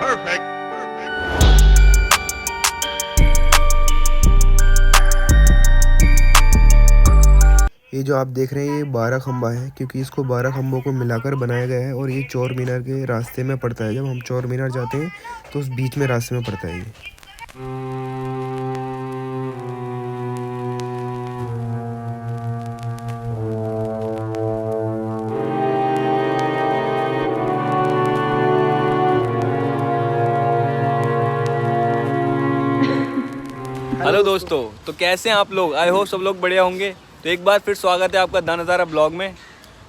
Perfect. ये जो आप देख रहे हैं ये 12 खंबा है, क्योंकि इसको 12 खंबों को मिलाकर बनाया गया है। और ये चौर मीनार के रास्ते में पड़ता है। जब हम चौर मीनार जाते हैं तो उस बीच में रास्ते में पड़ता है ये। हेलो दोस्तों, तो कैसे हैं आप लोग? आई होप सब लोग बढ़िया होंगे। तो एक बार फिर स्वागत है आपका द नज़ारा ब्लॉग में।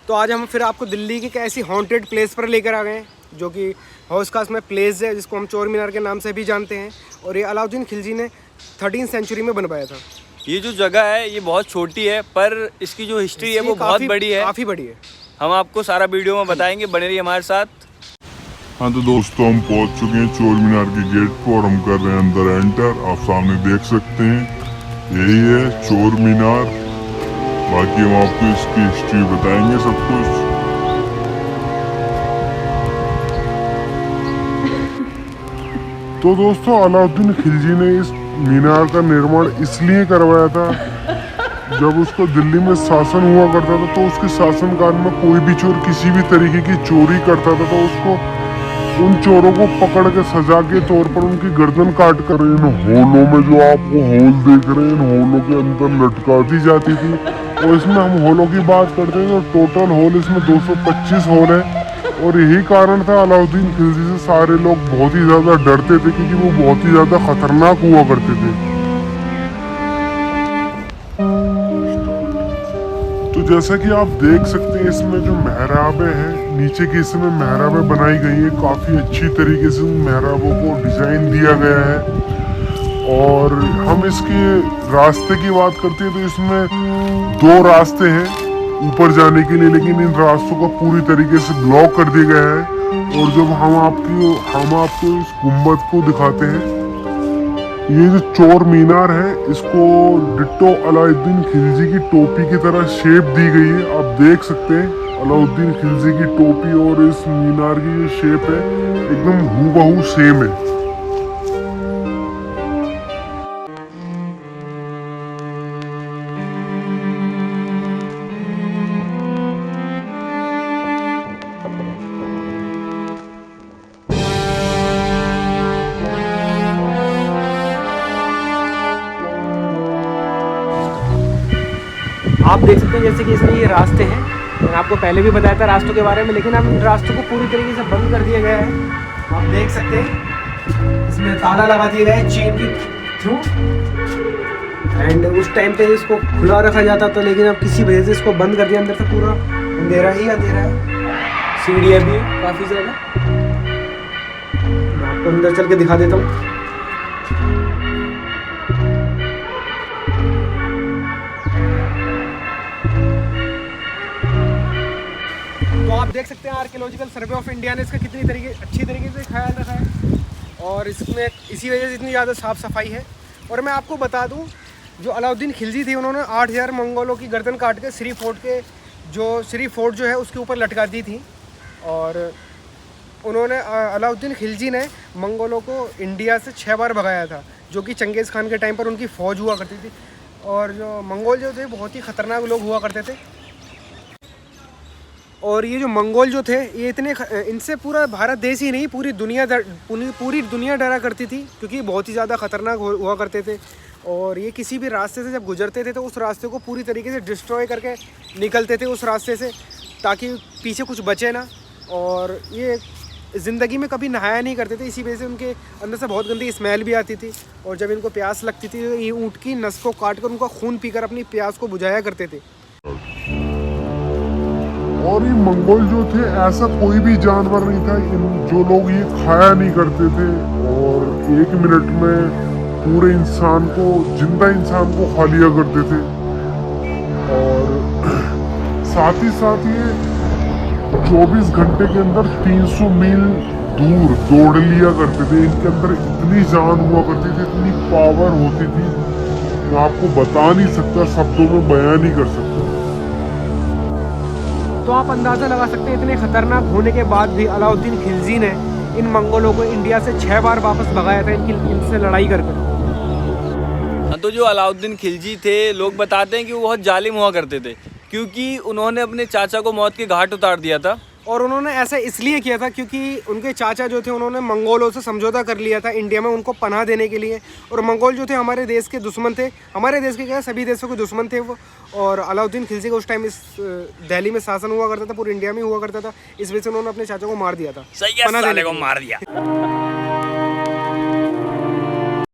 तो आज हम फिर आपको दिल्ली की एक ऐसी हॉन्टेड प्लेस पर लेकर आ गए हैं, जो कि हौस खास में प्लेस है, जिसको हम चोर मीनार के नाम से भी जानते हैं। और ये अलाउद्दीन खिलजी ने 13वीं सेंचुरी में बनवाया था। ये जो जगह है ये बहुत छोटी है, पर इसकी जो हिस्ट्री है वो बहुत बड़ी है। काफ़ी बड़ी है। हम आपको सारा वीडियो में बताएंगे, बने रहिए हमारे साथ। हाँ तो दोस्तों, हम पहुंच चुके हैं चोर मीनार के गेट पर और हम कर रहे हैं अंदर एंटर। आप सामने देख सकते हैं यही है चोर मीनार। बाकी हम आपको इसकी हिस्ट्री बताएंगे सब कुछ। तो दोस्तों, अलाउद्दीन खिलजी ने इस मीनार का निर्माण इसलिए करवाया था, जब उसको दिल्ली में शासन हुआ करता था तो उसके शासनकाल में कोई भी चोर किसी भी तरीके की चोरी करता था तो उसको उन चोरों को पकड़ के सजा के तौर पर उनकी गर्दन काट कर इन होलों में, जो आप वो होल देख रहे हैं, इन होलों के अंदर लटका दी जाती थी। और इसमें हम होलों की बात करते हैं तो टोटल होल इसमें 225 होल है। और यही कारण था अलाउद्दीन खिलजी से सारे लोग बहुत ही ज्यादा डरते थे, क्योंकि वो बहुत ही ज्यादा खतरनाक हुआ करते थे। तो जैसा कि आप देख सकते हैं, इसमें जो मेहराबें हैं, नीचे की इसमें मेहराबें बनाई गई है। काफी अच्छी तरीके से उन मेहराबों को डिजाइन दिया गया है। और हम इसके रास्ते की बात करते हैं तो इसमें 2 रास्ते हैं ऊपर जाने के लिए, लेकिन इन रास्तों को पूरी तरीके से ब्लॉक कर दिया गया है। और जब हम आपको इस गुम्बद को दिखाते हैं, ये जो चोर मीनार है, इसको डिट्टो अलाउद्दीन खिलजी की टोपी की तरह शेप दी गई है। आप देख सकते हैं अलाउद्दीन खिलजी की टोपी और इस मीनार की जो शेप है एकदम हूबहू सेम है। आप देख सकते हैं जैसे कि इसमें ये रास्ते हैं। मैंने आपको पहले भी बताया था रास्तों के बारे में, लेकिन अब इन रास्तों को पूरी तरीके से बंद कर दिया गया है। आप देख सकते हैं इसमें ताला लगा दिया गया है चेन के थ्रू। एंड उस टाइम पे इसको खुला रखा जाता था, लेकिन अब किसी वजह से इसको बंद कर दिया। अंदर से पूरा अंधेरा ही अंधेरा है। सीढ़ियाँ भी काफ़ी ज़्यादा। मैं आपको अंदर चल के दिखा देता हूँ। तो आप देख सकते हैं आर्कियोलॉजिकल सर्वे ऑफ इंडिया ने इसका कितनी अच्छी तरीके से ख्याल रखा है। और इसमें इसी वजह से इतनी ज़्यादा साफ़ सफाई है। और मैं आपको बता दूं, जो अलाउद्दीन खिलजी थे, उन्होंने 8000 मंगोलों की गर्दन काट के श्री फोर्ट जो है उसके ऊपर लटका दी थी। और उन्होंने अलाउद्दीन खिलजी ने मंगोलों को इंडिया से 6 बार भगाया था, जो कि चंगेज़ खान के टाइम पर उनकी फ़ौज हुआ करती थी। और जो मंगोल जो थे बहुत ही ख़तरनाक लोग हुआ करते थे। और ये जो मंगोल जो थे, ये इनसे पूरा भारत देश ही नहीं पूरी दुनिया डरा करती थी, क्योंकि बहुत ही ज़्यादा ख़तरनाक हुआ करते थे। और ये किसी भी रास्ते से जब गुजरते थे तो उस रास्ते को पूरी तरीके से डिस्ट्रॉय करके निकलते थे उस रास्ते से, ताकि पीछे कुछ बचे ना। और ये ज़िंदगी में कभी नहाया नहीं करते थे, इसी वजह से उनके अंदर से बहुत गंदी स्मेल भी आती थी। और जब इनको प्यास लगती थी तो ये ऊँट की नस को काट कर उनका खून पीकर अपनी प्यास को बुझाया करते थे। और ये मंगोल जो थे, ऐसा कोई भी जानवर नहीं था जो लोग ये खाया नहीं करते थे। और 1 मिनट में पूरे जिंदा इंसान को खा लिया करते थे। और साथ ही साथ ये 24 घंटे के अंदर 300 मील दूर दौड़ लिया करते थे। इनके अंदर इतनी जान हुआ करती थी, इतनी पावर होती थी, मैं आपको बता नहीं सकता, शब्दों में बयान नहीं कर सकता। तो आप अंदाज़ा लगा सकते हैं इतने ख़तरनाक होने के बाद भी अलाउद्दीन खिलजी ने इन मंगोलों को इंडिया से 6 बार वापस भगाया था इनसे लड़ाई करके। तो जो अलाउद्दीन खिलजी थे, लोग बताते हैं कि वो बहुत जालिम हुआ करते थे, क्योंकि उन्होंने अपने चाचा को मौत के घाट उतार दिया था। और उन्होंने ऐसा इसलिए किया था क्योंकि उनके चाचा जो थे उन्होंने मंगोलों से समझौता कर लिया था इंडिया में उनको पनाह देने के लिए। और मंगोल जो थे हमारे देश के दुश्मन थे, हमारे देश के क्या सभी देशों के दुश्मन थे वो। और अलाउद्दीन खिलजी का उस टाइम इस दिल्ली में शासन हुआ करता था, पूरे इंडिया में हुआ करता था, इस वजह से उन्होंने अपने चाचा को मार दिया था। सही है, साले को मार दिया।